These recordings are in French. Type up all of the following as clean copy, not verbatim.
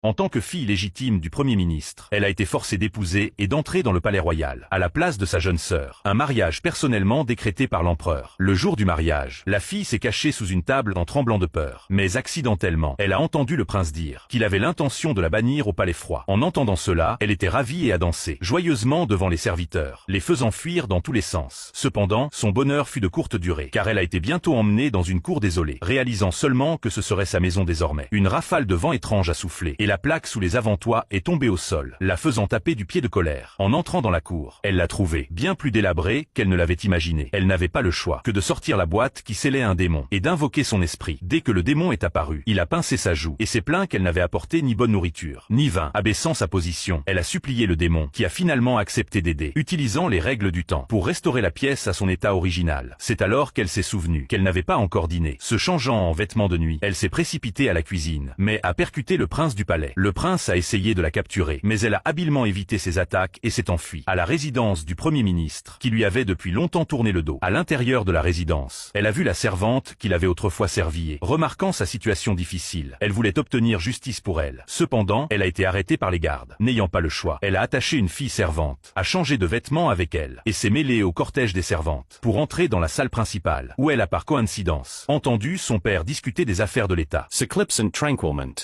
En tant que fille légitime du Premier ministre, elle a été forcée d'épouser et d'entrer dans le palais royal, à la place de sa jeune sœur. Un mariage personnellement décrété par l'empereur. Le jour du mariage, la fille s'est cachée sous une table en tremblant de peur. Mais accidentellement, elle a entendu le prince dire qu'il avait l'intention de la bannir au palais froid. En entendant cela, elle était ravie et a dansé joyeusement devant les serviteurs, les faisant fuir dans tous les sens. Cependant, son bonheur fut de courte durée, car elle a été bientôt emmenée dans une cour désolée, réalisant seulement que ce serait sa maison désormais. Une rafale de vent étrange a soufflé, et la plaque sous les avant-toits est tombée au sol, la faisant taper du pied de colère. En entrant dans la cour, elle l'a trouvée bien plus délabrée qu'elle ne l'avait imaginé. Elle n'avait pas le choix que de sortir la boîte qui scellait un démon, et d'invoquer son esprit. Dès que le démon est apparu, il a pincé sa joue, et s'est plaint qu'elle n'avait apporté ni bonne nourriture, ni vin. Abaissant sa position, elle a supplié le démon, qui a finalement accepté d'aider, utilisant les règles du temps, pour restaurer la pièce à son état original. C'est alors qu'elle s'est souvenue qu'elle n'avait pas encore dîné. Se changeant en vêtements de nuit, elle s'est précipitée à la cuisine, mais a percuté le prince du palais. Le prince a essayé de la capturer, mais elle a habilement évité ses attaques et s'est enfuie à la résidence du Premier ministre, qui lui avait depuis longtemps tourné le dos. À l'intérieur de la résidence, elle a vu la servante qui l'avait autrefois servie et, remarquant sa situation difficile, elle voulait obtenir justice pour elle. Cependant, elle a été arrêtée par les gardes. N'ayant pas le choix, elle a attaché une fille servante, a changé de vêtements avec elle, et s'est mêlée au cortège des servantes, pour entrer dans la salle principale, où elle a par coïncidence entendu son père discuter des affaires de l'État. Seclipsant tranquillement.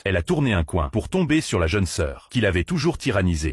Elle a tourné un coin pour tomber sur la jeune sœur, qu'il avait toujours tyrannisée.